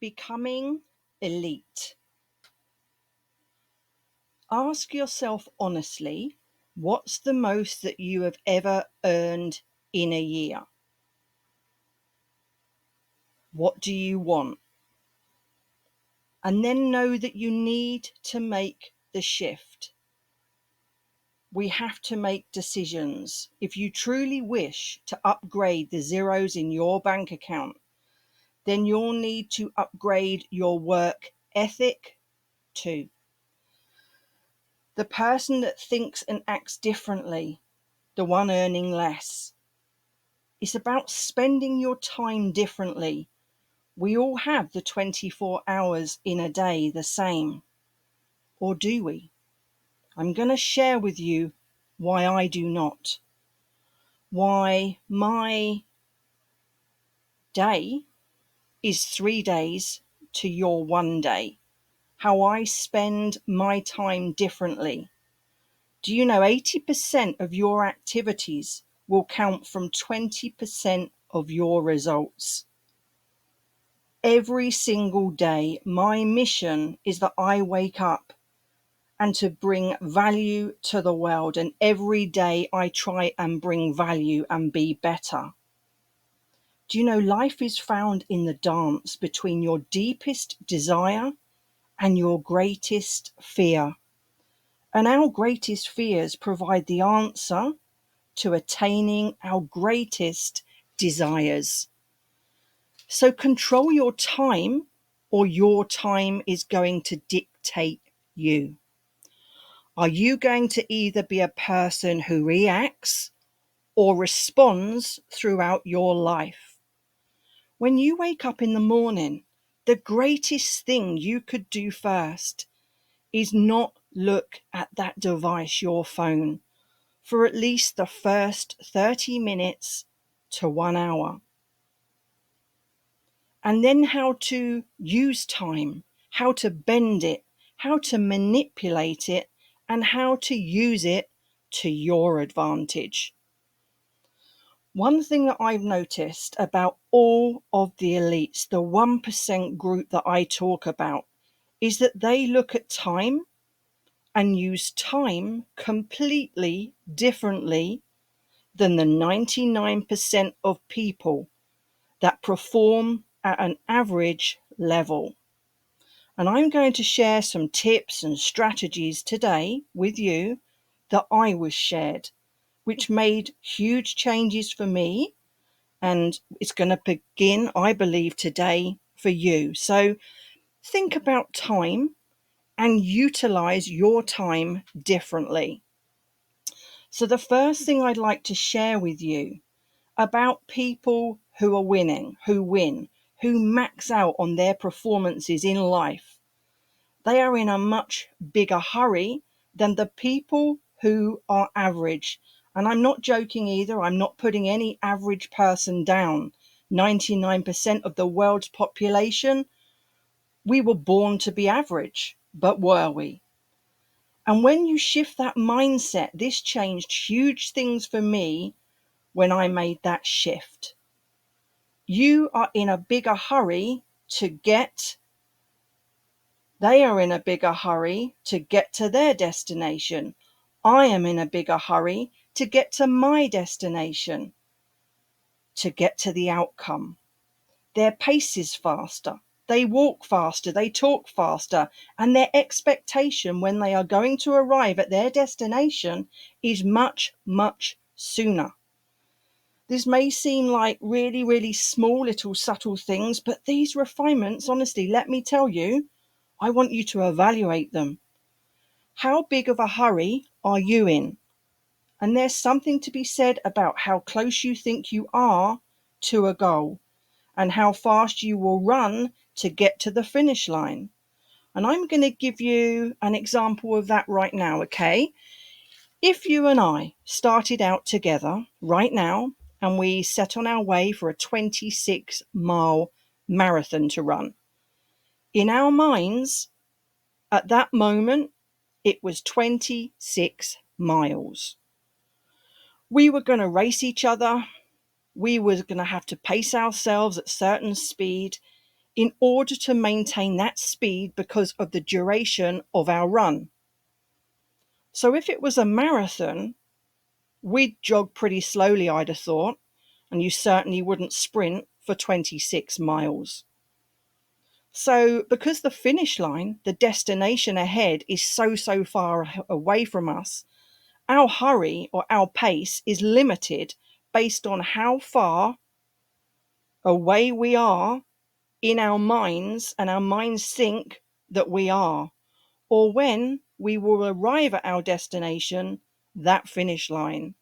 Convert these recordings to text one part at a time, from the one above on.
Becoming elite. Ask yourself honestly, what's the most that you have ever earned in a year? What do you want? And then know that you need to make the shift. We have to make decisions. If you truly wish to upgrade the zeros in your bank account, then you'll need to upgrade your work ethic too. The person that thinks and acts differently, the one earning less. It's about spending your time differently. We all have the 24 hours in a day the same. Or do we? I'm going to share with you why I do not. Why my day is 3 days to your 1 day. How I spend my time differently. Do you know 80% of your activities will count from 20% of your results? Every single day, my mission is that I wake up and to bring value to the world. And every day I try and bring value and be better. Do you know life is found in the dance between your deepest desire and your greatest fear? And our greatest fears provide the answer to attaining our greatest desires. So control your time, or your time is going to dictate you. Are you going to either be a person who reacts or responds throughout your life? When you wake up in the morning, the greatest thing you could do first is not look at that device, your phone, for at least the first 30 minutes to 1 hour. And then how to use time, how to bend it, how to manipulate it, and how to use it to your advantage. One thing that I've noticed about all of the elites, the 1% group that I talk about, is that they look at time and use time completely differently than the 99% of people that perform at an average level. And I'm going to share some tips and strategies today with you that I was shared, which made huge changes for me. And it's going to begin, I believe, today for you. So think about time and utilize your time differently. So the first thing I'd like to share with you about people who are winning, who win, who max out on their performances in life. They are in a much bigger hurry than the people who are average. And I'm not joking either. I'm not putting any average person down. 99% of the world's population, we were born to be average, but were we? And when you shift that mindset, this changed huge things for me when I made that shift. You are in a bigger hurry to get, they are in a bigger hurry to get to their destination. I am in a bigger hurry to get to my destination, to get to the outcome. Their pace is faster. They walk faster, they talk faster, and their expectation when they are going to arrive at their destination is much, much sooner. This may seem like really, really small little subtle things, but these refinements, honestly, let me tell you, I want you to evaluate them. How big of a hurry are you in? And there's something to be said about how close you think you are to a goal and how fast you will run to get to the finish line. And I'm going to give you an example of that right now, okay? If you and I started out together right now and we set on our way for a 26-mile marathon to run, in our minds, at that moment, it was 26 miles. We were going to race each other. We were going to have to pace ourselves at certain speed. in order to maintain that speed because of the duration of our run. So if it was a marathon, we'd jog pretty slowly, I'd have thought, and you certainly wouldn't sprint for 26 miles. So because the finish line, the destination ahead, is so far away from us, our hurry or our pace is limited based on how far away we are in our minds, and our minds think that we are, or when we will arrive at our destination, that finish line.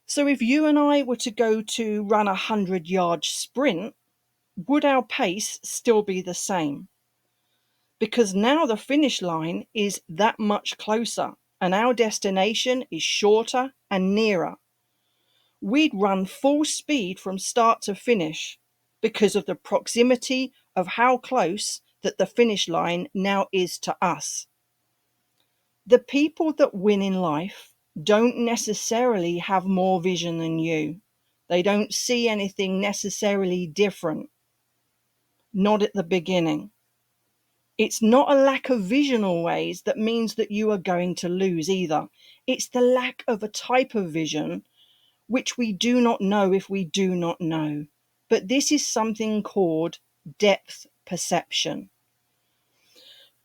So if you and I were to go to run a 100-yard sprint, would our pace still be the same? Because now the finish line is that much closer and our destination is shorter and nearer. We'd run full speed from start to finish because of the proximity of how close that the finish line now is to us. The people that win in life don't necessarily have more vision than you. They don't see anything necessarily different. Not at the beginning. It's not a lack of vision always that means that you are going to lose either. It's the lack of a type of vision which we do not know if we do not know. But this is something called depth perception.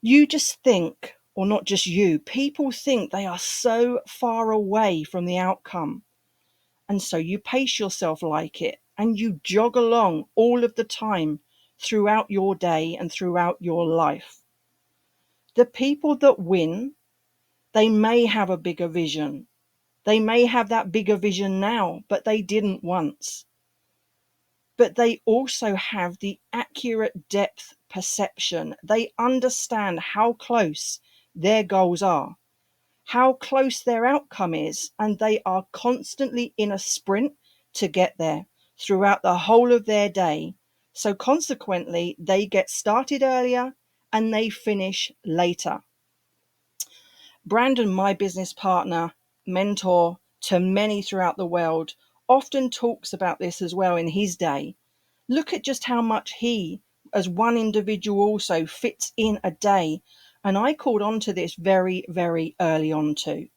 You just think, or not just you, people think they are so far away from the outcome. And so you pace yourself like it and you jog along all of the time throughout your day and throughout your life. The people that win, they may have a bigger vision. They may have that bigger vision now, but they didn't once. But they also have the accurate depth perception. They understand how close their goals are, how close their outcome is, and they are constantly in a sprint to get there throughout the whole of their day. So consequently, they get started earlier and they finish later. Brandon, my business partner, mentor to many throughout the world, often talks about this as well in his day. Look at just how much he, as one individual, also fits in a day. And I called on to this very, very early on too.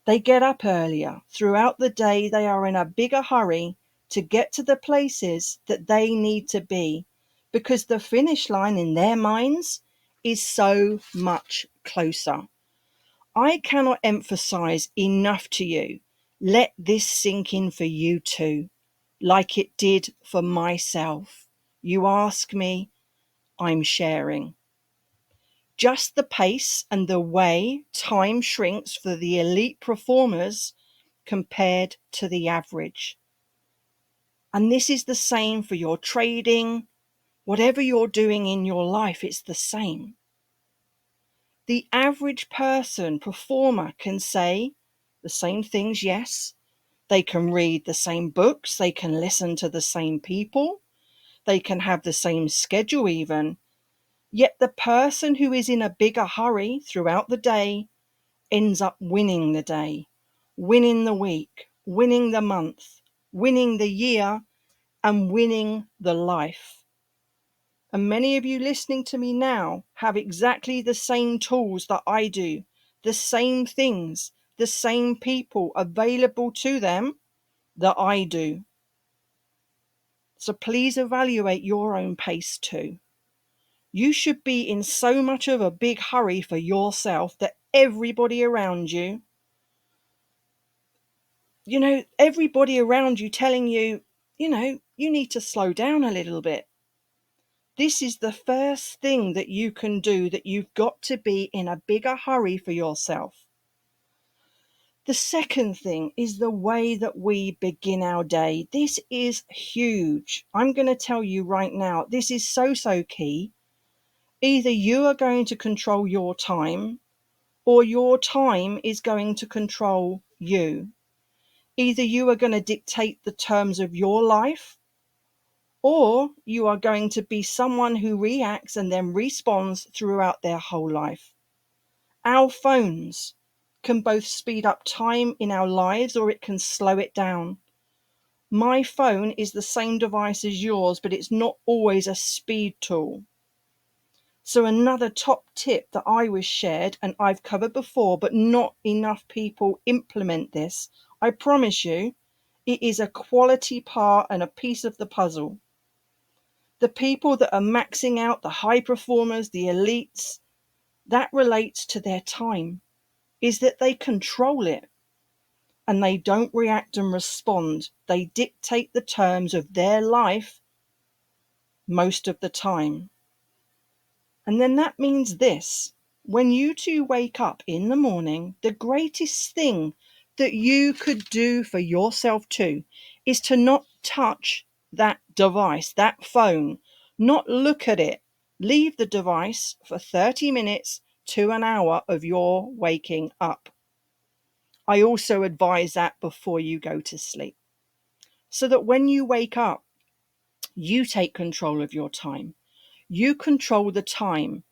They get up earlier. Throughout the day, they are in a bigger hurry to get to the places that they need to be because the finish line in their minds is so much closer. I cannot emphasize enough to you. Let this sink in for you too, like it did for myself. You ask me, I'm sharing. Just the pace and the way time shrinks for the elite performers compared to the average. And this is the same for your trading, whatever you're doing in your life, it's the same. The average person, performer, can say the same things, yes. They can read the same books, they can listen to the same people, they can have the same schedule even. Yet the person who is in a bigger hurry throughout the day ends up winning the day, winning the week, winning the month, winning the year, and winning the life. And many of you listening to me now have exactly the same tools that I do, the same things, the same people available to them that I do. So please evaluate your own pace too. You should be in so much of a big hurry for yourself that everybody around you, everybody around you telling you, you need to slow down a little bit. This is the first thing that you can do, that you've got to be in a bigger hurry for yourself. The second thing is the way that we begin our day. This is huge. I'm going to tell you right now, this is so key. Either you are going to control your time or your time is going to control you. Either you are going to dictate the terms of your life, or you are going to be someone who reacts and then responds throughout their whole life. Our phones can both speed up time in our lives or it can slow it down. My phone is the same device as yours, but it's not always a speed tool. So another top tip that I was shared, and I've covered before, but not enough people implement this. I promise you, it is a quality part and a piece of the puzzle. The people that are maxing out, the high performers, the elites, that relates to their time, is that they control it and they don't react and respond. They dictate the terms of their life most of the time. And then that means this: when you two wake up in the morning, the greatest thing that you could do for yourself too is to not touch that device, that phone, not look at it. Leave the device for 30 minutes to an hour of your waking up. I also advise that before you go to sleep, so that when you wake up, you take control of your time. You control the time.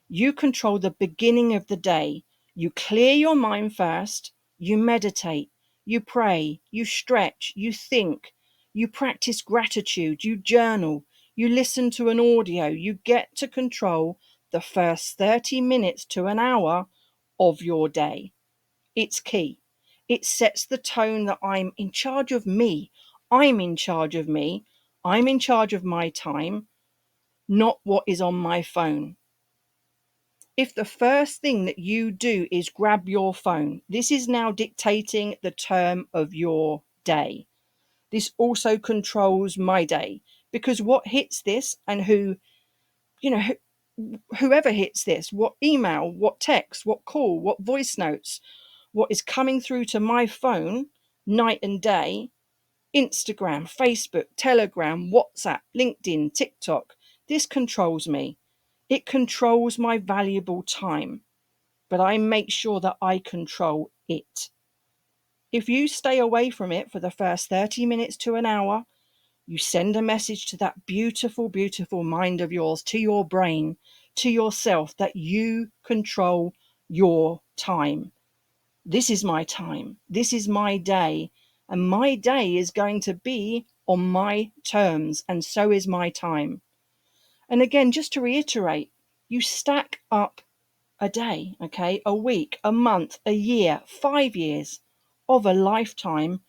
You control the beginning of the day. You clear your mind first. You meditate. You pray. You stretch. You think. You practice gratitude. You journal. You listen to an audio. You get to control the first 30 minutes to an hour of your day. It's key. It sets the tone that I'm in charge of me. I'm in charge of me. I'm in charge of my time, not what is on my phone. If the first thing that you do is grab your phone, this is now dictating the term of your day. This also controls my day, because what hits this and whoever hits this, what email, what text, what call, what voice notes, what is coming through to my phone night and day, Instagram, Facebook, Telegram, WhatsApp, LinkedIn, TikTok, this controls me. It controls my valuable time, but I make sure that I control it. If you stay away from it for the first 30 minutes to an hour, you send a message to that beautiful, beautiful mind of yours, to your brain, to yourself, that you control your time. This is my time. This is my day. And my day is going to be on my terms, and so is my time. And again, just to reiterate, you stack up a day, okay, a week, a month, a year, 5 years of a lifetime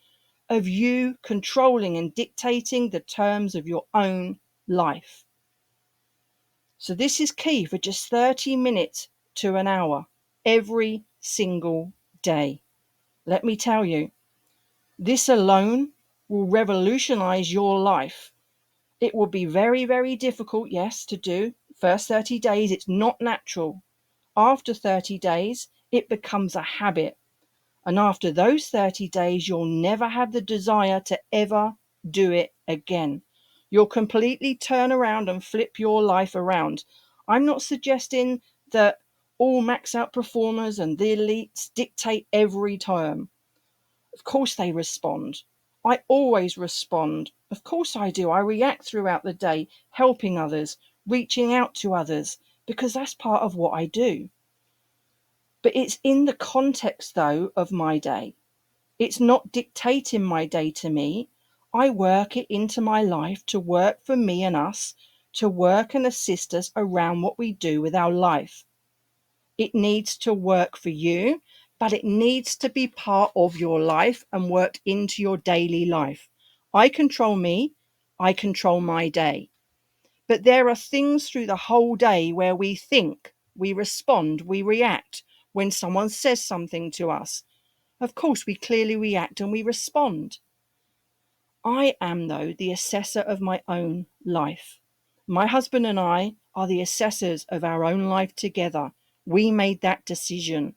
of you controlling and dictating the terms of your own life. So this is key for just 30 minutes to an hour every single day. Let me tell you, this alone will revolutionize your life. It will be very, very difficult, yes, to do. First 30 days, it's not natural. After 30 days, it becomes a habit. And after those 30 days, you'll never have the desire to ever do it again. You'll completely turn around and flip your life around. I'm not suggesting that all max out performers and the elites dictate every term. Of course they respond. I always respond. Of course I do. I react throughout the day, helping others, reaching out to others, because that's part of what I do. But it's in the context, though, of my day. It's not dictating my day to me. I work it into my life to work for me and us, to work and assist us around what we do with our life. It needs to work for you, but it needs to be part of your life and worked into your daily life. I control me. I control my day. But there are things through the whole day where we think, we respond, we react when someone says something to us. Of course, we clearly react and we respond. I am, though, the assessor of my own life. My husband and I are the assessors of our own life together. We made that decision.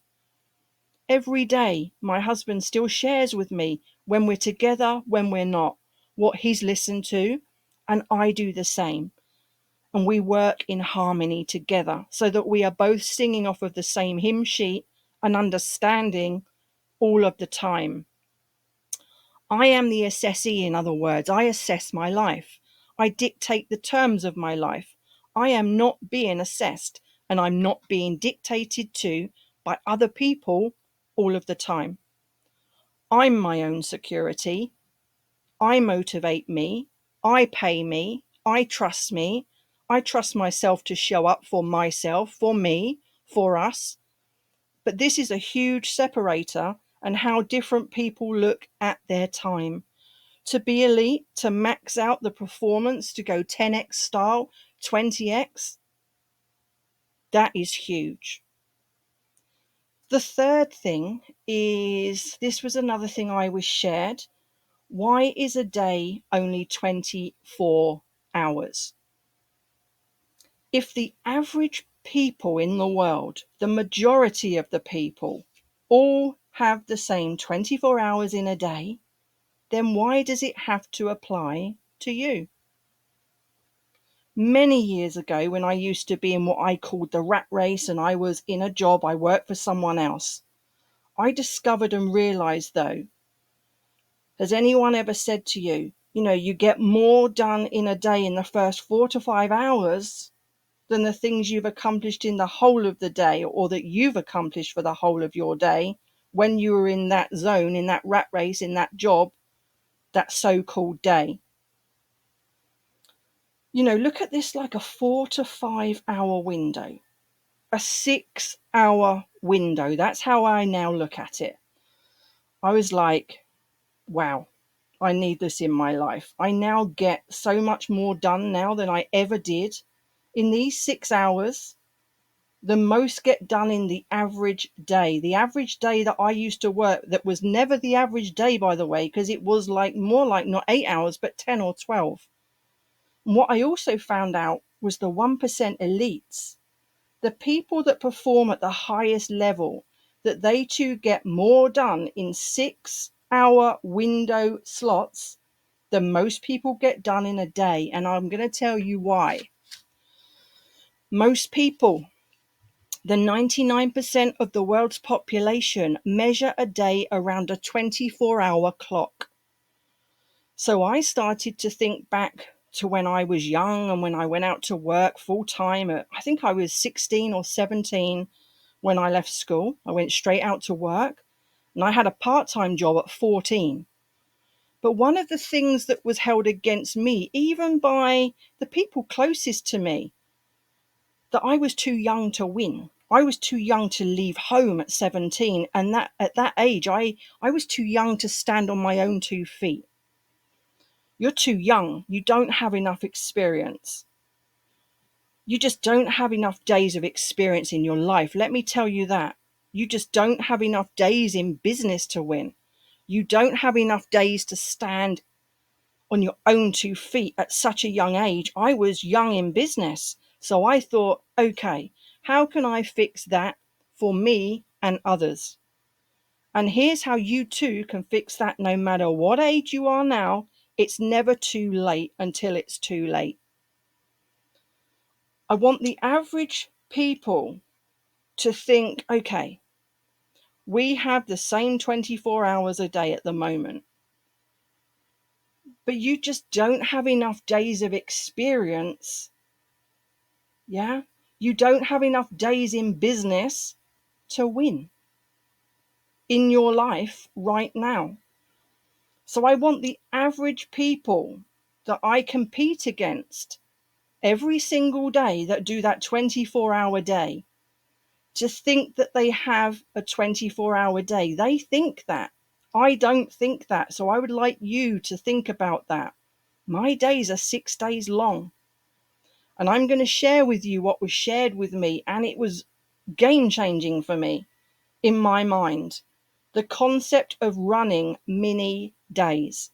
Every day, my husband still shares with me when we're together, when we're not, what he's listened to, and I do the same. And we work in harmony together so that we are both singing off of the same hymn sheet and understanding all of the time. I am the assessee, in other words. I assess my life. I dictate the terms of my life. I am not being assessed, and I'm not being dictated to by other people all of the time. I'm my own security. I motivate me, I pay me, I trust me, I trust myself to show up for myself, for me, for us. But this is a huge separator and how different people look at their time. To be elite, to max out the performance, to go 10x style, 20x, that is huge. The third thing is, this was another thing I was shared. Why is a day only 24 hours? If the average people in the world, the majority of the people, all have the same 24 hours in a day, then why does it have to apply to you? Many years ago, when I used to be in what I called the rat race and I was in a job, I worked for someone else, I discovered and realized, though, has anyone ever said to you, you get more done in a day in the first 4 to 5 hours than the things you've accomplished in the whole of the day, or that you've accomplished for the whole of your day when you were in that zone, in that rat race, in that job, that so-called day? Look at this like a 4 to 5 hour window, a 6 hour window. That's how I now look at it. I was like, wow, I need this in my life. I now get so much more done now than I ever did in these 6 hours. The most get done in the average day. The average day that I used to work, that was never the average day, by the way, because it was like more like not 8 hours, but 10 or 12. And what I also found out was the 1% elites, the people that perform at the highest level, that they too get more done in 6 hour window slots than most people get done in a day. And I'm going to tell you why. Most people, the 99% of the world's population, measure a day around a 24-hour clock. So I started to think back to when I was young and when I went out to work full time. I think I was 16 or 17 when I left school. I went straight out to work and I had a part-time job at 14. But one of the things that was held against me, even by the people closest to me, that I was too young to win. I was too young to leave home at 17. And that at that age, I was too young to stand on my own 2 feet. You're too young. You don't have enough experience. You just don't have enough days of experience in your life. Let me tell you that. You just don't have enough days in business to win. You don't have enough days to stand on your own 2 feet at such a young age. I was young in business. So I thought, okay, how can I fix that for me and others? And here's how you too can fix that. No matter what age you are now, it's never too late until it's too late. I want the average people to think, okay, we have the same 24 hours a day at the moment, but you just don't have enough days of experience. Yeah? You don't have enough days in business to win in your life right now. So I want the average people that I compete against every single day that do that 24-hour day to think that they have a 24-hour day. They think that. I don't think that. So I would like you to think about that. My days are 6 days long. And I'm going to share with you what was shared with me. And it was game changing for me in my mind. The concept of running mini days.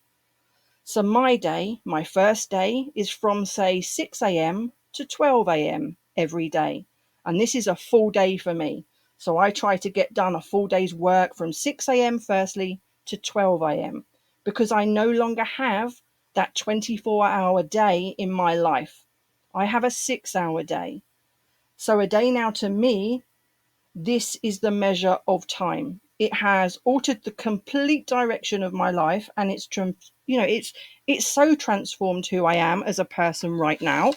So my day, my first day, is from say 6 a.m. to 12 a.m. every day. And this is a full day for me. So I try to get done a full day's work from 6 a.m. firstly to 12 a.m. because I no longer have that 24-hour day in my life. I have a 6-hour day. So a day now to me, this is the measure of time. It has altered the complete direction of my life, and it's so transformed who I am as a person right now.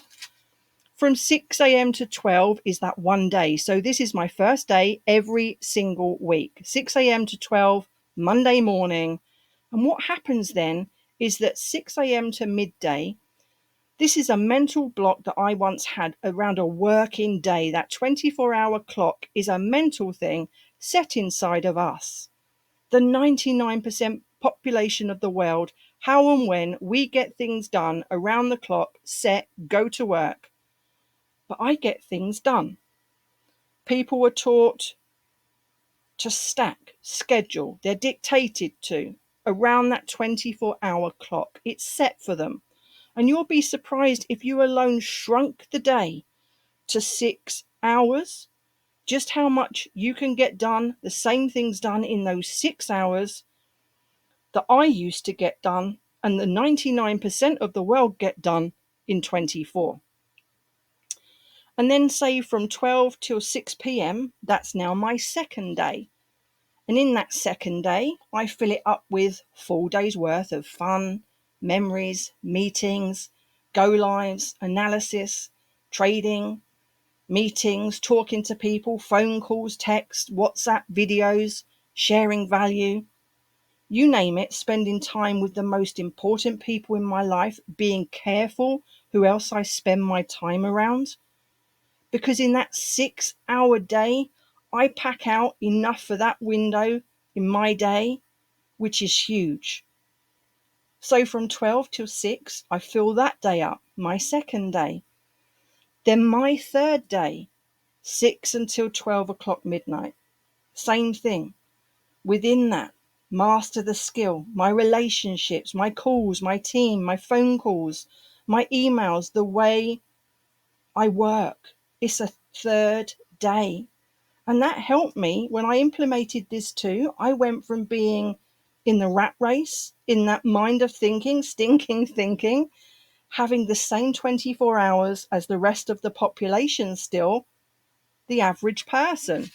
From 6 a.m. to 12 is that one day. So this is my first day every single week. 6 a.m. to 12, Monday morning. And what happens then is that 6 a.m. to midday, this is a mental block that I once had around a working day. That 24-hour clock is a mental thing set inside of us. The 99% population of the world, how and when we get things done around the clock, set, go to work. But I get things done. People were taught to stack, schedule, they're dictated to around that 24-hour clock. It's set for them. And you'll be surprised if you alone shrunk the day to 6 hours, just how much you can get done, the same things done in those 6 hours that I used to get done and the 99% of the world get done in 24. And then say from 12 till 6 p.m, that's now my second day. And in that second day, I fill it up with full day's worth of fun, memories, meetings, go lives, analysis, trading, meetings, talking to people, phone calls, text, WhatsApp, videos, sharing value, you name it, spending time with the most important people in my life, being careful who else I spend my time around. Because in that 6-hour day, I pack out enough for that window in my day, which is huge. So from 12 till 6, I fill that day up, my second day. Then my third day, 6 until 12 o'clock midnight. Same thing. Within that, master the skill, my relationships, my calls, my team, my phone calls, my emails, the way I work. It's a third day. And that helped me when I implemented this too. I went from being in the rat race, in that mind of thinking, stinking thinking, having the same 24 hours as the rest of the population still, the average person.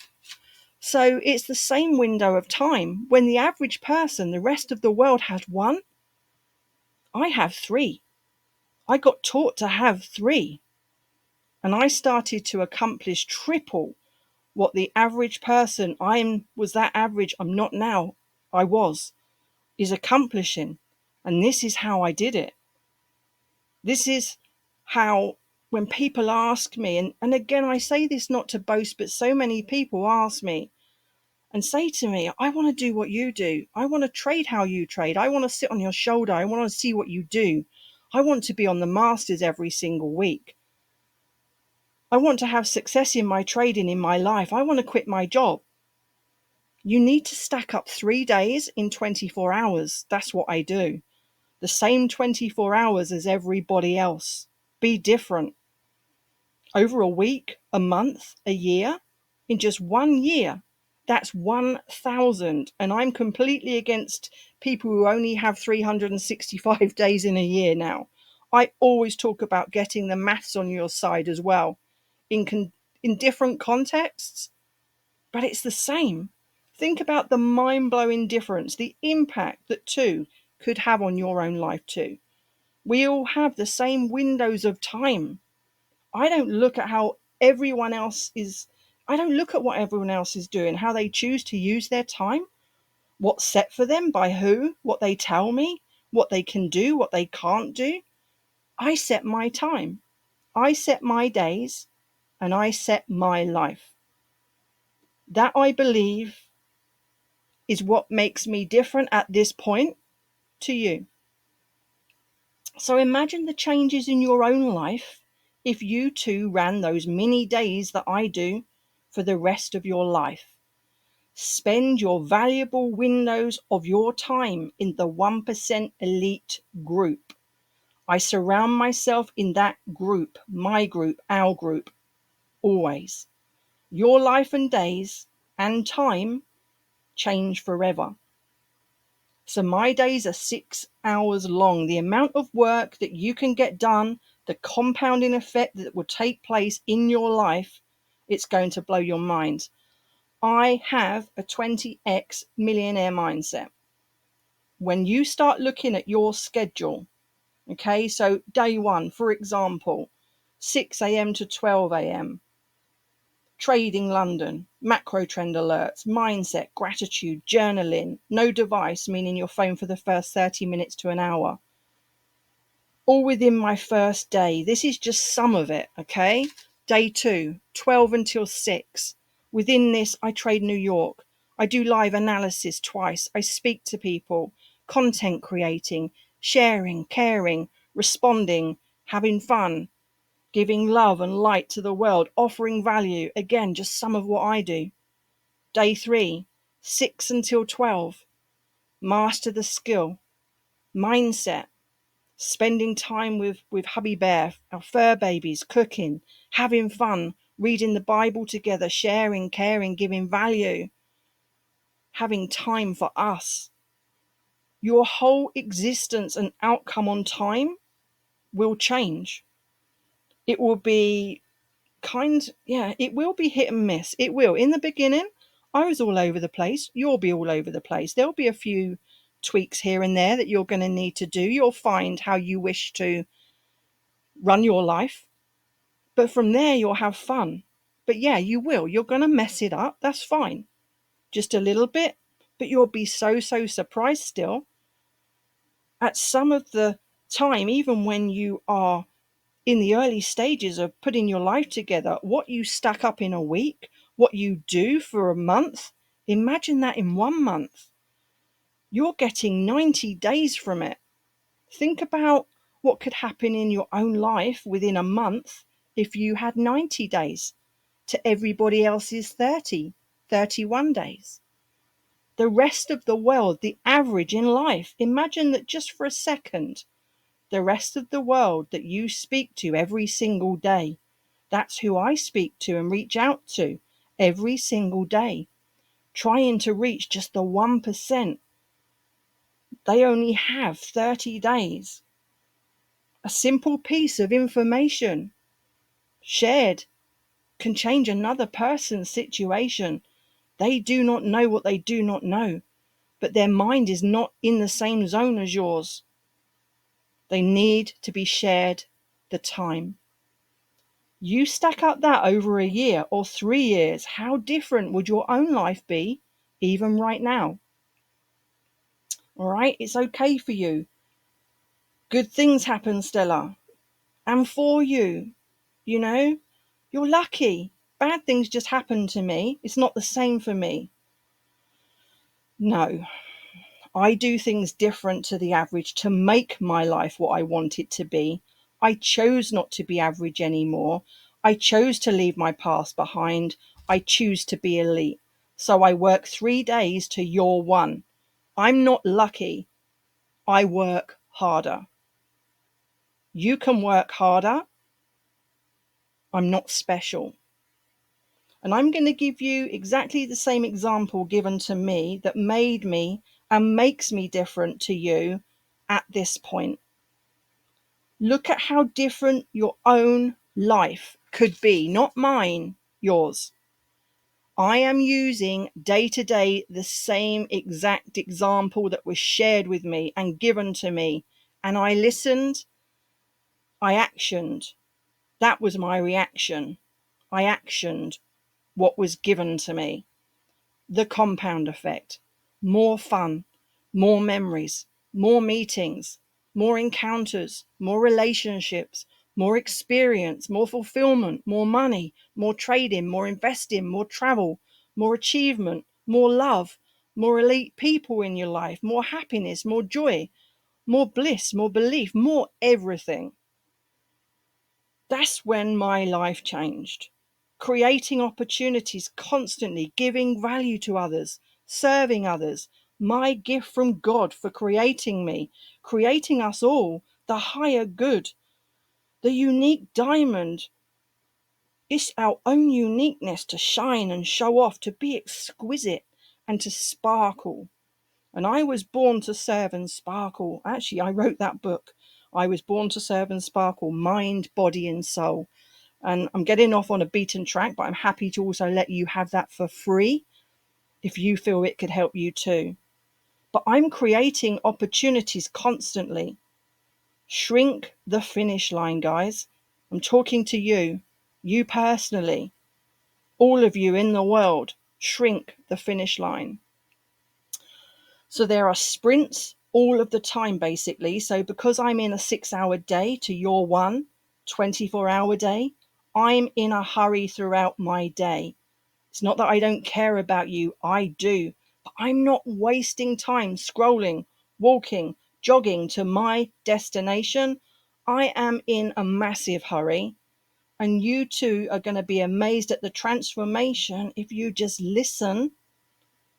So it's the same window of time. When the average person, the rest of the world has one, I have 3. I got taught to have 3. And I started to accomplish triple what the average person, was that average, I'm not now, I was, is accomplishing. And this is how I did it. This is how, when people ask me, and again, I say this not to boast, but so many people ask me and say to me, I want to do what you do. I want to trade how you trade. I want to sit on your shoulder. I want to see what you do. I want to be on the masters every single week. I want to have success in my trading in my life. I want to quit my job. You need to stack up 3 days in 24 hours. That's what I do. The same 24 hours as everybody else. Be different. Over a week, a month, a year, in just 1 year, that's 1,000. And I'm completely against people who only have 365 days in a year now. I always talk about getting the maths on your side as well, in different contexts, but it's the same. Think about the mind-blowing difference, the impact that two could have on your own life too. We all have the same windows of time. I don't look at how everyone else is, I don't look at what everyone else is doing, how they choose to use their time, what's set for them by who, what they tell me, what they can do, what they can't do. I set my time. I set my days, and I set my life. That, I believe, is what makes me different at this point to you. So imagine the changes in your own life if you too ran those mini days that I do for the rest of your life. Spend your valuable windows of your time in the 1% elite group. I surround myself in that group, my group, our group, always. Your life and days and time change forever. So my days are 6 hours long. The amount of work that you can get done, the compounding effect that will take place in your life, it's going to blow your mind. I have a 20x millionaire mindset. When you start looking at your schedule, okay, so day 1, for example, 6 a.m. to 12 a.m., trading London. macro trend alerts, mindset, gratitude, journaling, no device, meaning your phone for the first 30 minutes to an hour. All within my first day. This is just some of it, okay? Day 2, 12 until 6. Within this, I trade New York. I do live analysis twice. I speak to people, content creating, sharing, caring, responding, having fun, giving love and light to the world, offering value. Again, just some of what I do. Day 3, 6 until 12. Master the skill, mindset, spending time with hubby bear, our fur babies, cooking, having fun, reading the Bible together, sharing, caring, giving value, having time for us. Your whole existence and outcome on time will change. It will be it will be hit and miss. It will. In the beginning, I was all over the place. You'll be all over the place. There'll be a few tweaks here and there that you're going to need to do. You'll find how you wish to run your life. But from there, you'll have fun. But yeah, you will. You're going to mess it up. That's fine. Just a little bit. But you'll be so surprised still. At some of the time, even when you are in the early stages of putting your life together, what you stack up in a week, what you do for a month, imagine that in 1 month. You're getting 90 days from it. Think about what could happen in your own life within a month if you had 90 days to everybody else's 30, 31 days. The rest of the world, the average in life, imagine that just for a second, the rest of the world that you speak to every single day, that's who I speak to and reach out to every single day, trying to reach just the 1%. They only have 30 days. A simple piece of information shared can change another person's situation. They do not know what they do not know, but their mind is not in the same zone as yours. They need to be shared the time. You stack up that over a year or 3 years, how different would your own life be, even right now? All right, it's okay for you. Good things happen, Stella, and for you. You know, you're lucky. Bad things just happen to me. It's not the same for me. No, I do things different to the average to make my life what I want it to be. I chose not to be average anymore. I chose to leave my past behind. I choose to be elite. So I work 3 days to your 1. I'm not lucky. I work harder. You can work harder. I'm not special. And I'm going to give you exactly the same example given to me that made me and makes me different to you at this point. Look at how different your own life could be, not mine, yours. I am using day to day the same exact example that was shared with me and given to me. And I listened, I actioned. That was my reaction. I actioned what was given to me. The compound effect. More fun, more memories, more meetings, more encounters, more relationships, more experience, more fulfillment, more money, more trading, more investing, more travel, more achievement, more love, more elite people in your life, more happiness, more joy, more bliss, more belief, more everything. That's when my life changed. Creating opportunities constantly, giving value to others, serving others, my gift from God for creating me, creating us all, the higher good, the unique diamond. It's our own uniqueness to shine and show off, to be exquisite and to sparkle. And I was born to serve and sparkle. Actually, I wrote that book. I was born to serve and sparkle, mind, body, and soul. And I'm getting off on a beaten track, but I'm happy to also let you have that for free if you feel it could help you too. But I'm creating opportunities constantly. Shrink the finish line, guys. I'm talking to you personally. all of you in the world shrink the finish line. So there are sprints all of the time, basically. So because I'm in a 6-hour day to your 24-hour day, I'm in a hurry throughout my day. It's not that I don't care about you, I do, but I'm not wasting time scrolling, walking, jogging to my destination. I am in a massive hurry, and you too are going to be amazed at the transformation if you just listen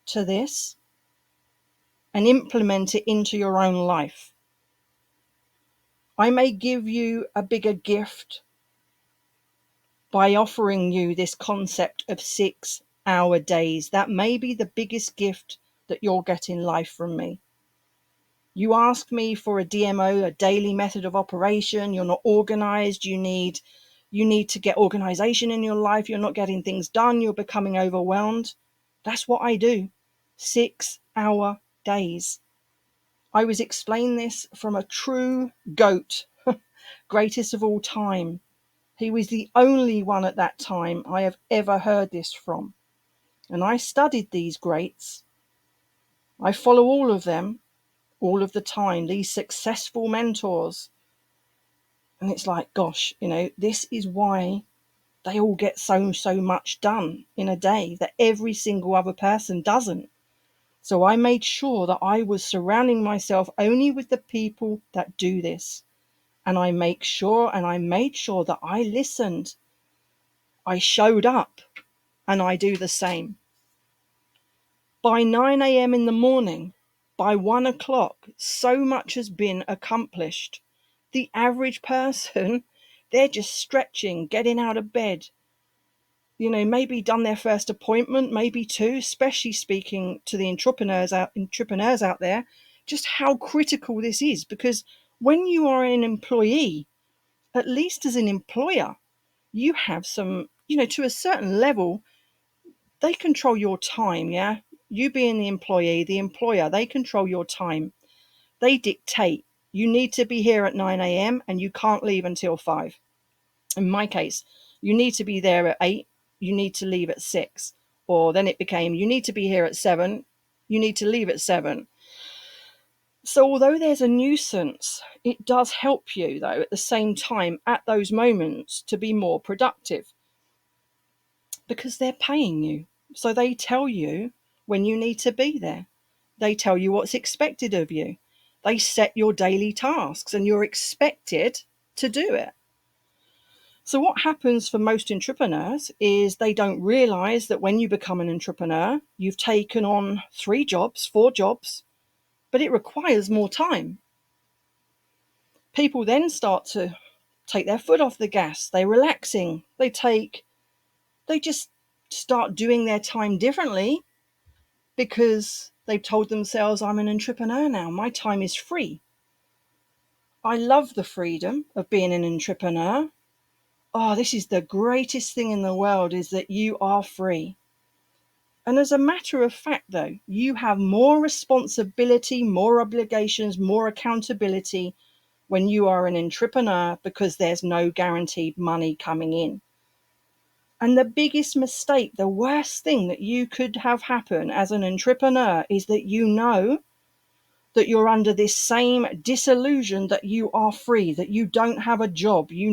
to this and implement it into your own life. I may give you a bigger gift by offering you this concept of 6-hour days. That may be the biggest gift that you'll get in life from me. You ask me for a DMO, a daily method of operation. You're not organized. You need to get organization in your life. You're not getting things done. You're becoming overwhelmed. That's what I do. 6-hour days. I was explained this from a true GOAT, greatest of all time. He was the only one at that time I have ever heard this from. And I studied these greats. I follow all of them, all of the time, these successful mentors. And it's like, gosh, this is why they all get so much done in a day that every single other person doesn't. So I made sure that I was surrounding myself only with the people that do this. And I made sure that I listened. I showed up, and I do the same. By 9 a.m. in the morning, by 1 o'clock, so much has been accomplished. The average person, they're just stretching, getting out of bed, maybe done their first appointment, maybe two, especially speaking to the entrepreneurs out there, just how critical this is. Because when you are an employee, at least as an employer, you have some, to a certain level, they control your time, yeah? You being the employee, the employer, they control your time. They dictate. You need to be here at 9 a.m. and you can't leave until 5. In my case, you need to be there at 8, you need to leave at 6. Or then it became, you need to be here at 7, you need to leave at 7. So although there's a nuisance, it does help you, though, at the same time, at those moments, to be more productive. Because they're paying you. So they tell you when you need to be there. They tell you what's expected of you. They set your daily tasks and you're expected to do it. So what happens for most entrepreneurs is they don't realize that when you become an entrepreneur, you've taken on 3 jobs, 4 jobs, but it requires more time. People then start to take their foot off the gas. They're relaxing. They just start doing their time differently because they've told themselves, I'm an entrepreneur now. My time is free. I love the freedom of being an entrepreneur. Oh, this is the greatest thing in the world, is that you are free. And as a matter of fact, though, you have more responsibility, more obligations, more accountability when you are an entrepreneur because there's no guaranteed money coming in. And the biggest mistake, the worst thing that you could have happen as an entrepreneur is that you know that you're under this same disillusion that you are free, that you don't have a job, you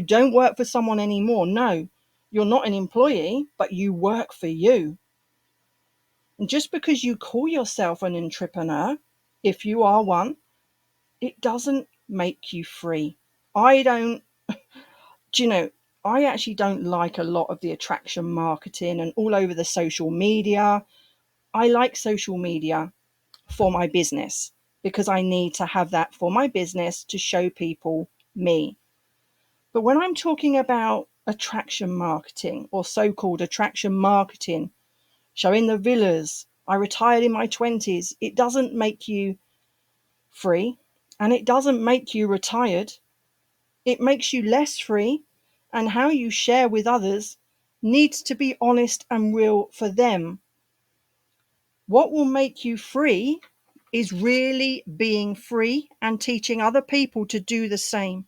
don't work for someone anymore. No, you're not an employee, but you work for you. And just because you call yourself an entrepreneur, if you are one, it doesn't make you free. I actually don't like a lot of the attraction marketing and all over the social media. I like social media for my business because I need to have that for my business to show people me. But when I'm talking about attraction marketing or so-called attraction marketing, showing the villas, I retired in my 20s, it doesn't make you free and it doesn't make you retired. It makes you less free, and how you share with others needs to be honest and real for them. What will make you free is really being free and teaching other people to do the same.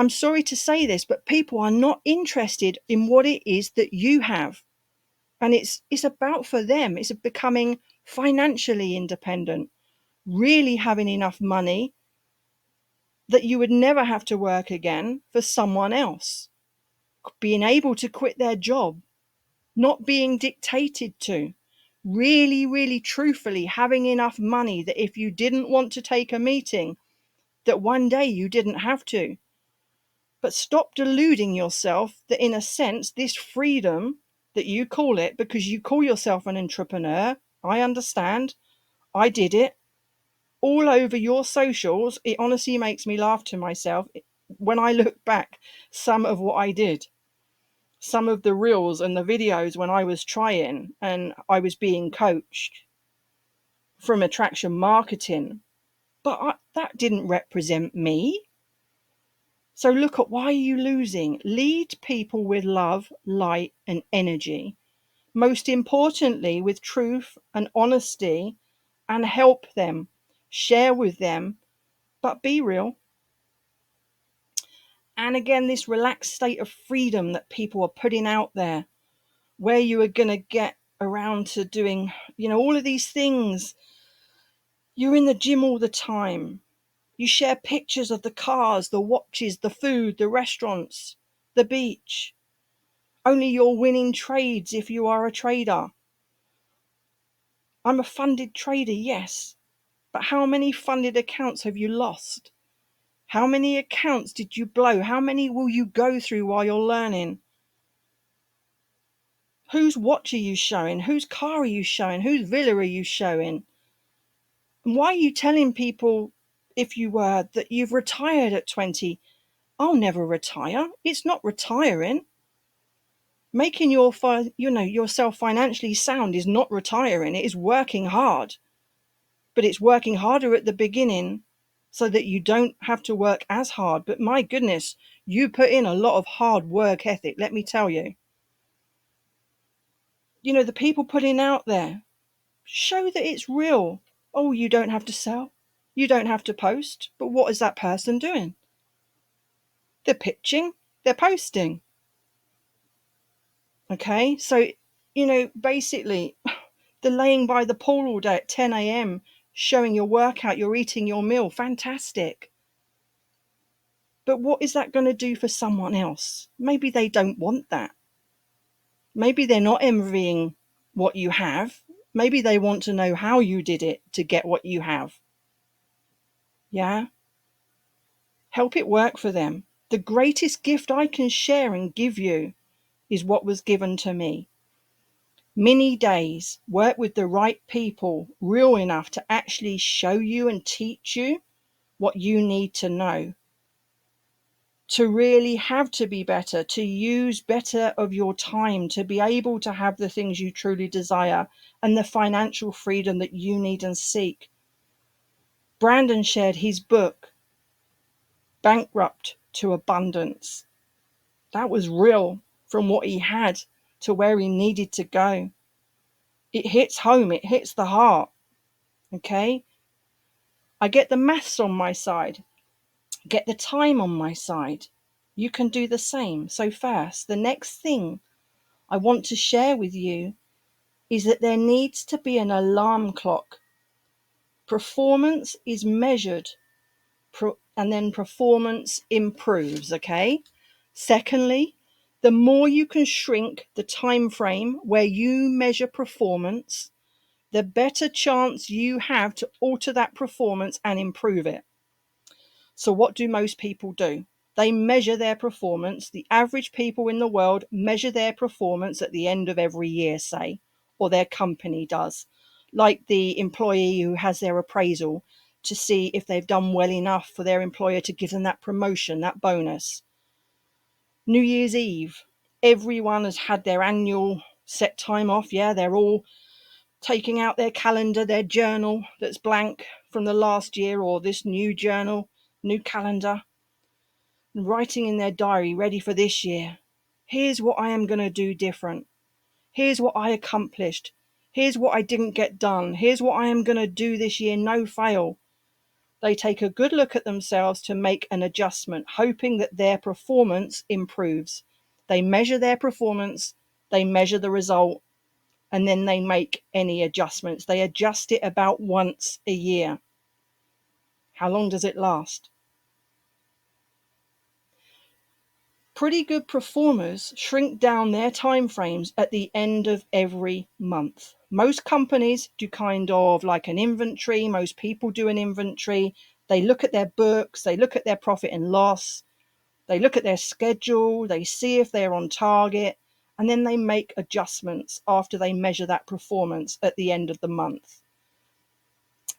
I'm sorry to say this, but people are not interested in what it is that you have. And it's about for them. It's becoming financially independent, really having enough money that you would never have to work again for someone else, being able to quit their job, not being dictated to, really, really truthfully having enough money that if you didn't want to take a meeting, that one day you didn't have to. But stop deluding yourself that, in a sense, this freedom that you call it, because you call yourself an entrepreneur, I understand, I did it, all over your socials, it honestly makes me laugh to myself when I look back some of what I did, some of the reels and the videos when I was trying and I was being coached from attraction marketing, but that didn't represent me. So look at, why are you losing? Lead people with love, light, and energy. Most importantly, with truth and honesty, and help them, share with them, but be real. And again, this relaxed state of freedom that people are putting out there, where you are going to get around to doing, all of these things. You're in the gym all the time. You share pictures of the cars, the watches, the food, the restaurants, the beach. Only you're winning trades if you are a trader. I'm a funded trader, yes. But how many funded accounts have you lost? How many accounts did you blow? How many will you go through while you're learning? Whose watch are you showing? Whose car are you showing? Whose villa are you showing? And why are you telling people, if you were, that you've retired at 20? I'll never retire. It's not retiring. Making yourself financially sound is not retiring. It is working hard. But it's working harder at the beginning so that you don't have to work as hard. But my goodness, you put in a lot of hard work ethic, let me tell you. The people putting out there, show that it's real. Oh, you don't have to sell. You don't have to post. But what is that person doing? They're pitching. They're posting. Okay, so, basically, the laying by the pool all day at 10 a.m., showing your workout, you're eating your meal, fantastic. But what is that going to do for someone else? Maybe they don't want that. Maybe they're not envying what you have. Maybe they want to know how you did it to get what you have. Yeah? Help it work for them. The greatest gift I can share and give you is what was given to me. Many days, work with the right people, real enough to actually show you and teach you what you need to know, to really have to be better, to use better of your time, to be able to have the things you truly desire and the financial freedom that you need and seek. Brandon shared his book, Bankrupt to Abundance. That was real, from what he had to where he needed to go. It hits home, it hits the heart. Okay? I get the maths on my side, get the time on my side. You can do the same. So first, the next thing I want to share with you is that there needs to be an alarm clock. Performance is measured, and then performance improves, okay? Secondly, the more you can shrink the time frame where you measure performance, the better chance you have to alter that performance and improve it. So what do most people do? They measure their performance. The average people in the world measure their performance at the end of every year, say, or their company does, like the employee who has their appraisal to see if they've done well enough for their employer to give them that promotion, that bonus. New Year's Eve, everyone has had their annual set time off. Yeah, they're all taking out their calendar, their journal that's blank from the last year, or this new journal, new calendar, and writing in their diary, ready for this year. Here's what I am going to do different. Here's what I accomplished. Here's what I didn't get done. Here's what I am going to do this year, no fail. They take a good look at themselves to make an adjustment, hoping that their performance improves. They measure their performance, they measure the result, and then they make any adjustments. They adjust it about once a year. How long does it last? Pretty good performers shrink down their time frames at the end of every month. Most companies do kind of like an inventory. Most people do an inventory. They look at their books, they look at their profit and loss, they look at their schedule, they see if they're on target, and then they make adjustments after they measure that performance at the end of the month.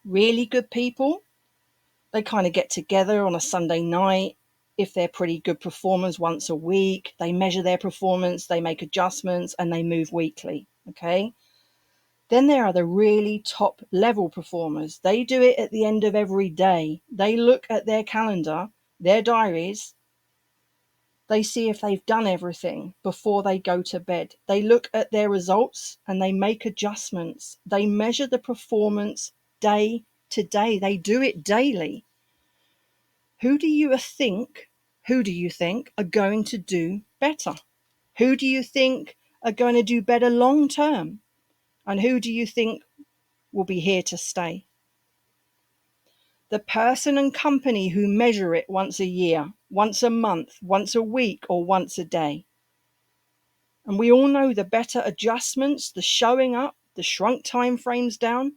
Really good people, they kind of get together on a Sunday night. If they're pretty good performers, once a week, they measure their performance, they make adjustments, and they move weekly. Okay. Then there are the really top level performers. They do it at the end of every day. They look at their calendar, their diaries. They see if they've done everything before they go to bed. They look at their results and they make adjustments. They measure the performance day to day. They do it daily. Who do you think are going to do better? Who do you think are going to do better long term? And who do you think will be here to stay? The person and company who measure it once a year, once a month, once a week, or once a day. And we all know the better adjustments, the showing up, the shrunk time frames down,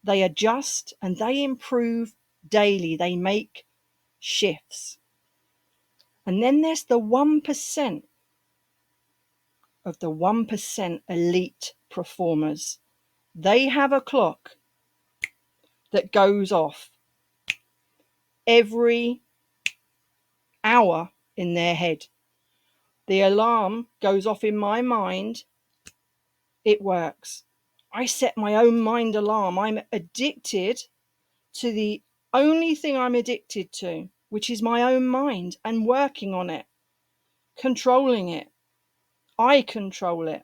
they adjust and they improve daily. They make shifts. And then there's the 1% of the 1% elite performers. They have a clock that goes off every hour in their head. The alarm goes off in my mind. It works. I set my own mind alarm. I'm addicted to the only thing I'm addicted to, which is my own mind, and working on it, controlling it. I control it.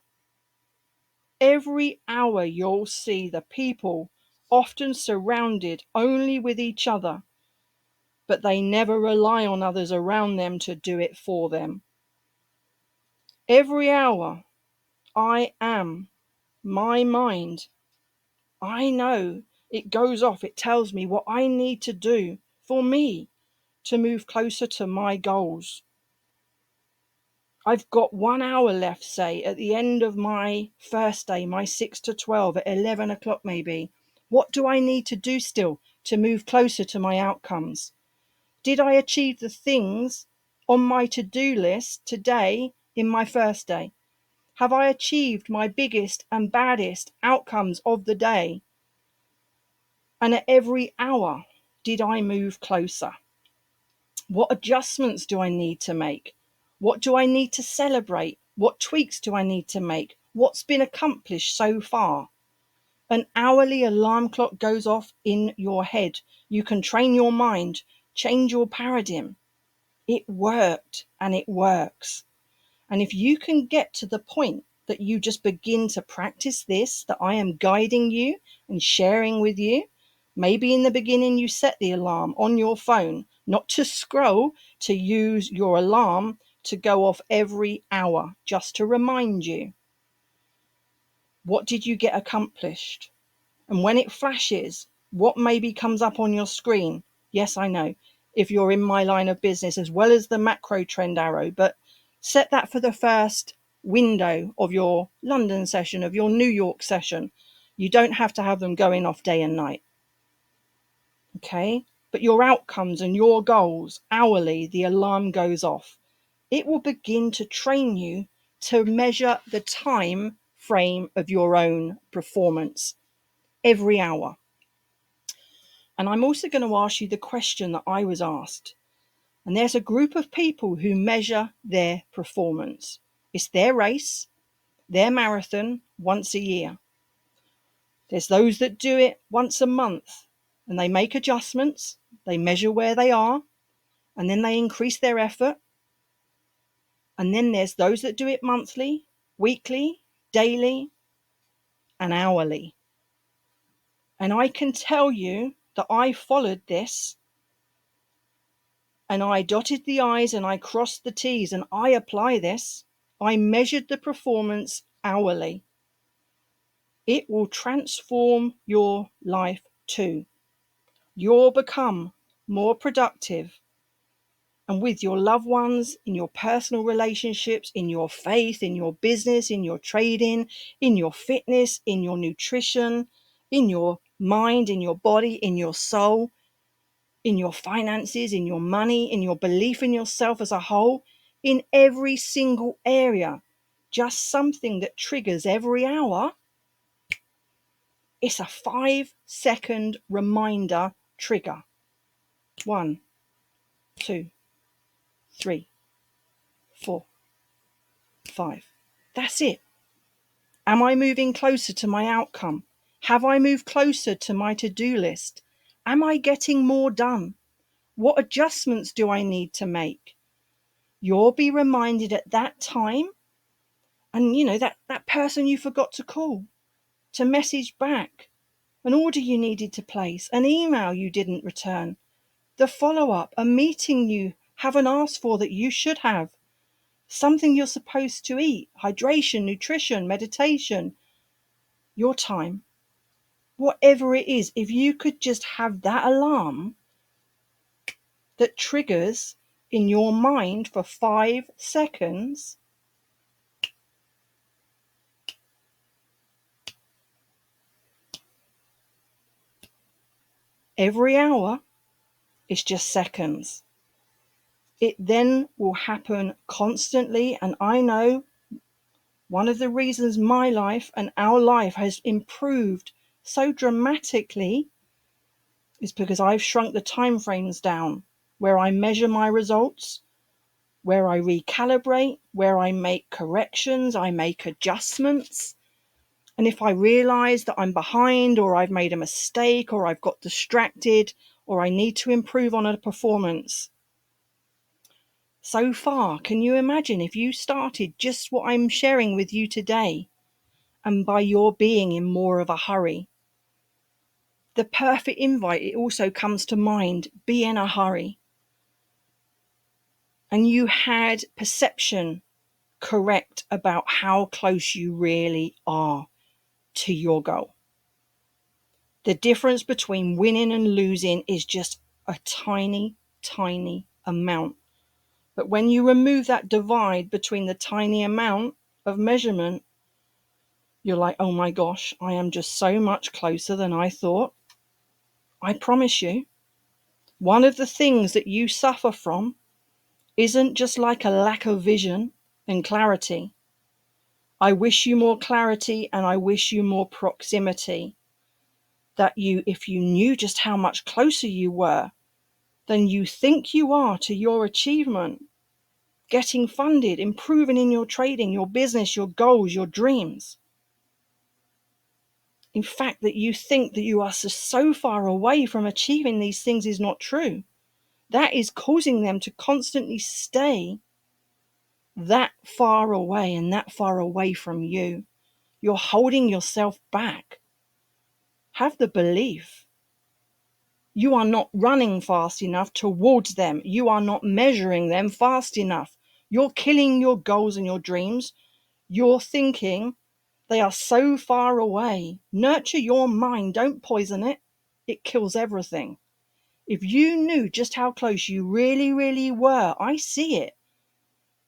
Every hour you'll see the people often surrounded only with each other, but they never rely on others around them to do it for them. Every hour I am my mind. I know it goes off. It tells me what I need to do for me to move closer to my goals. I've got 1 hour left, say, at the end of my first day, my 6 to 12, at 11 o'clock maybe. What do I need to do still to move closer to my outcomes? Did I achieve the things on my to-do list today in my first day? Have I achieved my biggest and baddest outcomes of the day? And at every hour, did I move closer? What adjustments do I need to make? What do I need to celebrate? What tweaks do I need to make? What's been accomplished so far? An hourly alarm clock goes off in your head. You can train your mind, change your paradigm. It worked and it works. And if you can get to the point that you just begin to practice this, that I am guiding you and sharing with you, maybe in the beginning you set the alarm on your phone, not to scroll, to use your alarm to go off every hour, just to remind you. What did you get accomplished? And when it flashes, what maybe comes up on your screen? Yes, I know, if you're in my line of business, as well as the macro trend arrow, but set that for the first window of your London session, of your New York session. You don't have to have them going off day and night. Okay? But your outcomes and your goals, hourly, the alarm goes off. It will begin to train you to measure the time frame of your own performance every hour. And I'm also going to ask you the question that I was asked. And there's a group of people who measure their performance. It's their race, their marathon, once a year. There's those that do it once a month, and they make adjustments, they measure where they are, and then they increase their effort. And then there's those that do it monthly, weekly, daily, and hourly. And I can tell you that I followed this, and I dotted the I's and I crossed the T's, and I apply this. I measured the performance hourly. It will transform your life too. You'll become more productive, and with your loved ones, in your personal relationships, in your faith, in your business, in your trading, in your fitness, in your nutrition, in your mind, in your body, in your soul, in your finances, in your money, in your belief in yourself as a whole, in every single area. Just something that triggers every hour. It's a 5-second reminder trigger. 1, 2, 3, 4, 5. That's it. Am I moving closer to my outcome? Have I moved closer to my to-do list? Am I getting more done? What adjustments do I need to make? You'll be reminded at that time, and that person you forgot to call, to message back, an order you needed to place, an email you didn't return, the follow-up, a meeting you haven't asked for that you should have, something you're supposed to eat, hydration, nutrition, meditation, your time, whatever it is. If you could just have that alarm that triggers in your mind for 5 seconds, every hour, it's just seconds. It then will happen constantly. And I know one of the reasons my life and our life has improved so dramatically is because I've shrunk the time frames down, where I measure my results, where I recalibrate, where I make corrections, I make adjustments. And if I realize that I'm behind, or I've made a mistake, or I've got distracted, or I need to improve on a performance. So far, can you imagine if you started just what I'm sharing with you today, and by your being in more of a hurry? The perfect invite, it also comes to mind, be in a hurry. And you had perception correct about how close you really are to your goal. The difference between winning and losing is just a tiny, tiny amount. But when you remove that divide between the tiny amount of measurement, you're like, oh my gosh, I am just so much closer than I thought. I promise you, one of the things that you suffer from isn't just like a lack of vision and clarity. I wish you more clarity, and I wish you more proximity. That if you knew just how much closer you were than you think you are to your achievement, getting funded, improving in your trading, your business, your goals, your dreams. In fact, that you think that you are so far away from achieving these things is not true. That is causing them to constantly stay that far away and that far away from you. You're holding yourself back. Have the belief. You are not running fast enough towards them. You are not measuring them fast enough. You're killing your goals and your dreams. You're thinking they are so far away. Nurture your mind. Don't poison it. It kills everything. If you knew just how close you really, really were, I see it.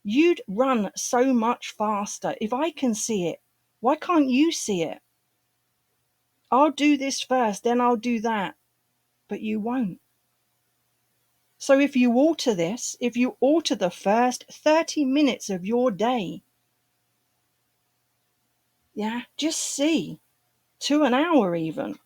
You'd run so much faster. If I can see it, why can't you see it? I'll do this first, then I'll do that. But you won't. So if you alter this, if you alter the first 30 minutes of your day, just see, to an hour even.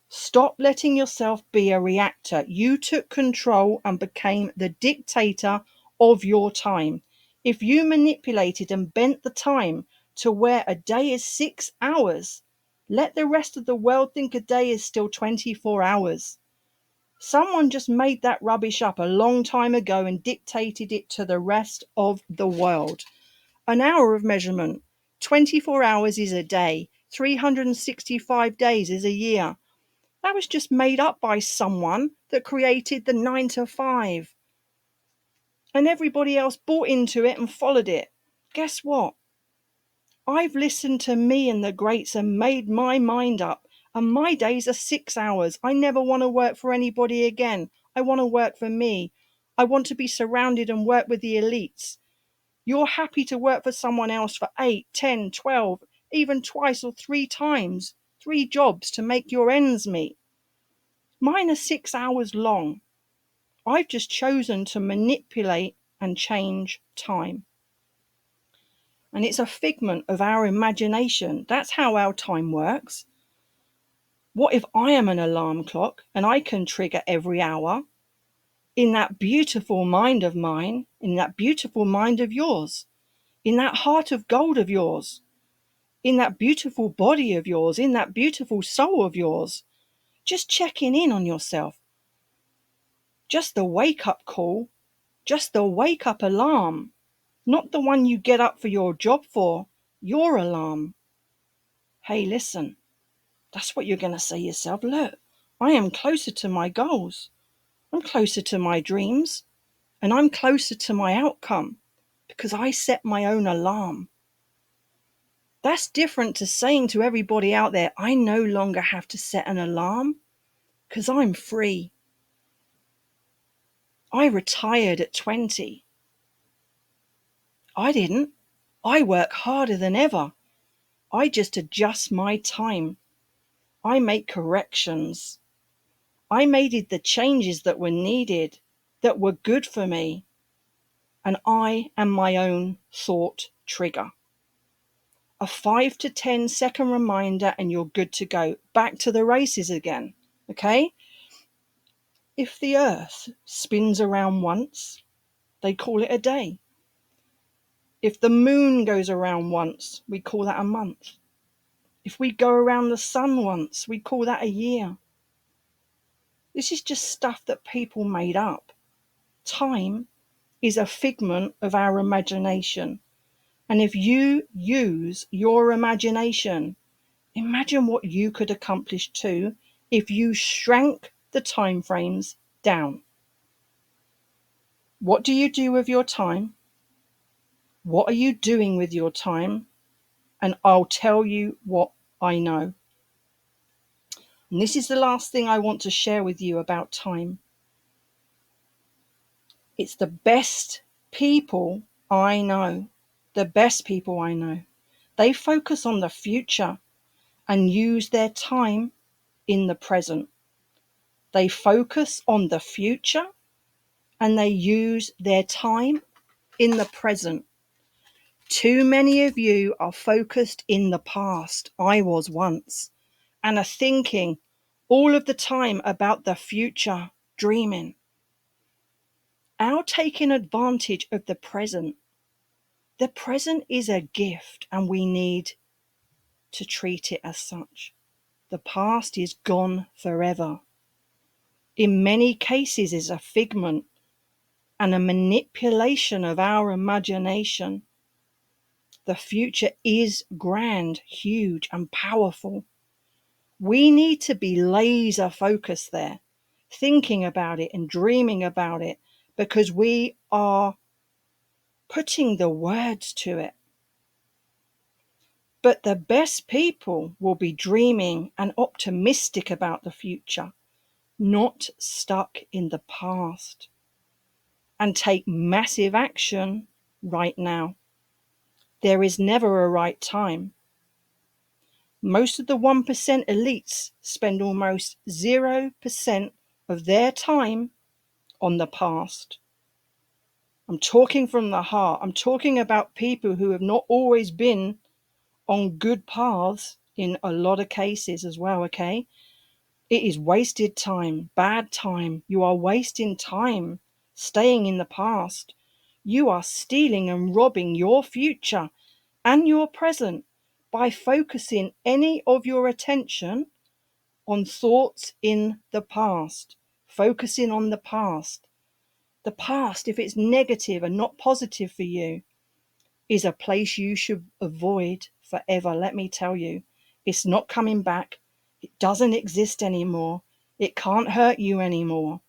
Stop letting yourself be a reactor. You took control and became the dictator of your time. If you manipulated and bent the time to where a day is 6 hours, let the rest of the world think a day is still 24 hours. Someone just made that rubbish up a long time ago and dictated it to the rest of the world. An hour of measurement. 24 hours is a day. 365 days is a year. That was just made up by someone that created the 9 to 5. And everybody else bought into it and followed it. Guess what? I've listened to me and the greats and made my mind up. And my days are 6 hours. I never want to work for anybody again. I want to work for me. I want to be surrounded and work with the elites. You're happy to work for someone else for 8, 10, 12, even twice or 3 times, 3 jobs to make your ends meet. Mine are 6 hours long. I've just chosen to manipulate and change time. And it's a figment of our imagination. That's how our time works. What if I am an alarm clock and I can trigger every hour in that beautiful mind of mine, in that beautiful mind of yours, in that heart of gold of yours, in that beautiful body of yours, in that beautiful soul of yours, just checking in on yourself. Just the wake-up call, just the wake-up alarm, not the one you get up for your job for, your alarm. Hey, listen, that's what you're going to say yourself. Look, I am closer to my goals. I'm closer to my dreams, and I'm closer to my outcome because I set my own alarm. That's different to saying to everybody out there, I no longer have to set an alarm because I'm free. I retired at 20. I didn't. I work harder than ever. I just adjust my time. I make corrections. I made the changes that were needed, that were good for me. And I am my own thought trigger. A 5 to 10 second reminder and you're good to go. Back to the races again. Okay? If the earth spins around once, they call it a day. If the moon goes around once, we call that a month. If we go around the sun once, we call that a year. This is just stuff that people made up. Time is a figment of our imagination. And if you use your imagination, imagine what you could accomplish too if you shrank the time frames down. What do you do with your time? What are you doing with your time? And I'll tell you what I know. And this is the last thing I want to share with you about time. It's the best people I know. The best people I know. They focus on the future and use their time in the present. They focus on the future and they use their time in the present. Too many of you are focused in the past. I was once. And are thinking all of the time about the future, dreaming. Our taking advantage of the present. The present is a gift and we need to treat it as such. The past is gone forever. In many cases is a figment and a manipulation of our imagination. The future is grand, huge and powerful. We need to be laser focused there, thinking about it and dreaming about it because we are putting the words to it. But the best people will be dreaming and optimistic about the future, not stuck in the past, and take massive action right now. There is never a right time. Most of the 1% elites spend almost 0% of their time on the past. I'm talking from the heart. I'm talking about people who have not always been on good paths in a lot of cases as well, okay? It is wasted time, bad time. You are wasting time staying in the past. You are stealing and robbing your future and your present by focusing any of your attention on thoughts in the past, focusing on the past. The past, if it's negative and not positive for you, is a place you should avoid forever. Let me tell you, it's not coming back. It doesn't exist anymore. It can't hurt you anymore.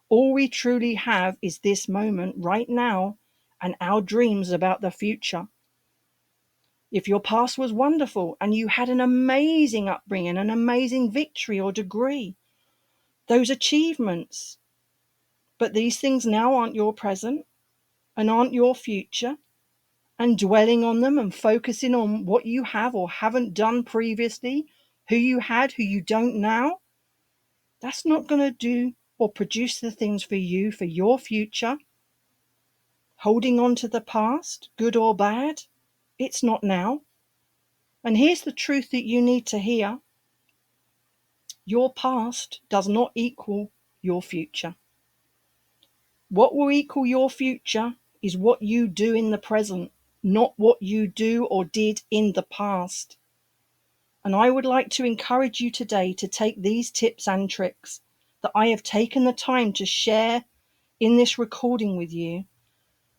All we truly have is this moment right now and our dreams about the future. If your past was wonderful and you had an amazing upbringing, an amazing victory or degree, those achievements, but these things now aren't your present and aren't your future, and dwelling on them and focusing on what you have or haven't done previously, who you had, who you don't now, that's not going to do or produce the things for you for your future. Holding on to the past, good or bad, it's not now. And here's the truth that you need to hear. Your past does not equal your future. What will equal your future is what you do in the present, not what you do or did in the past. And I would like to encourage you today to take these tips and tricks that I have taken the time to share in this recording with you.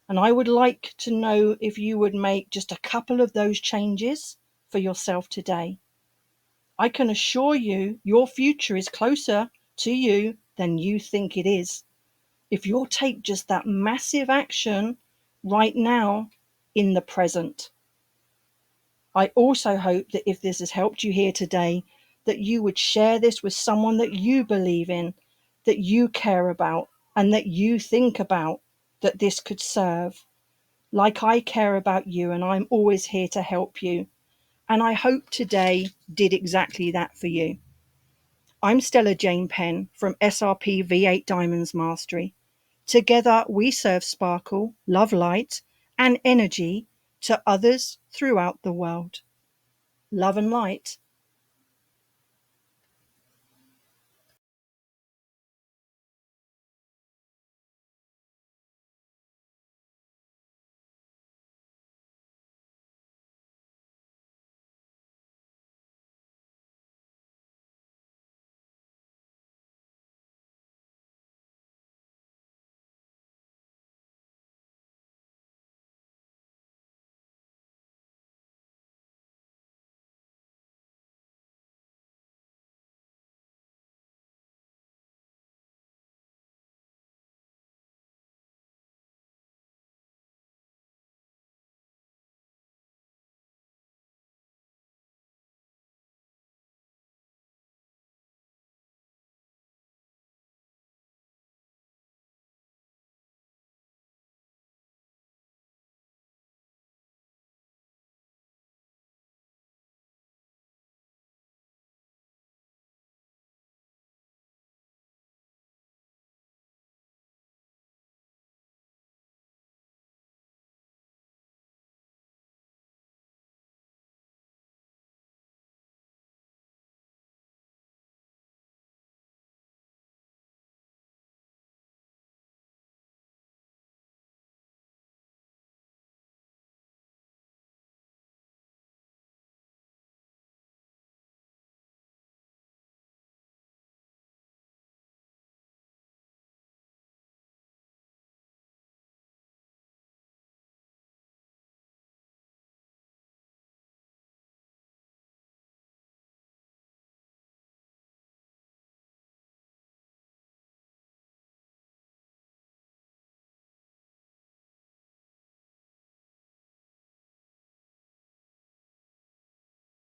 And I would like to know if you would make just a couple of those changes for yourself today. I can assure you your future is closer to you than you think it is, if you'll take just that massive action right now in the present. I also hope that if this has helped you here today, that you would share this with someone that you believe in, that you care about, and that you think about that this could serve. Like I care about you, and I'm always here to help you. And I hope today did exactly that for you. I'm Stella Jane Penn from SRP V8 Diamonds Mastery. Together we serve sparkle, love, light, and energy to others throughout the world. Love and light.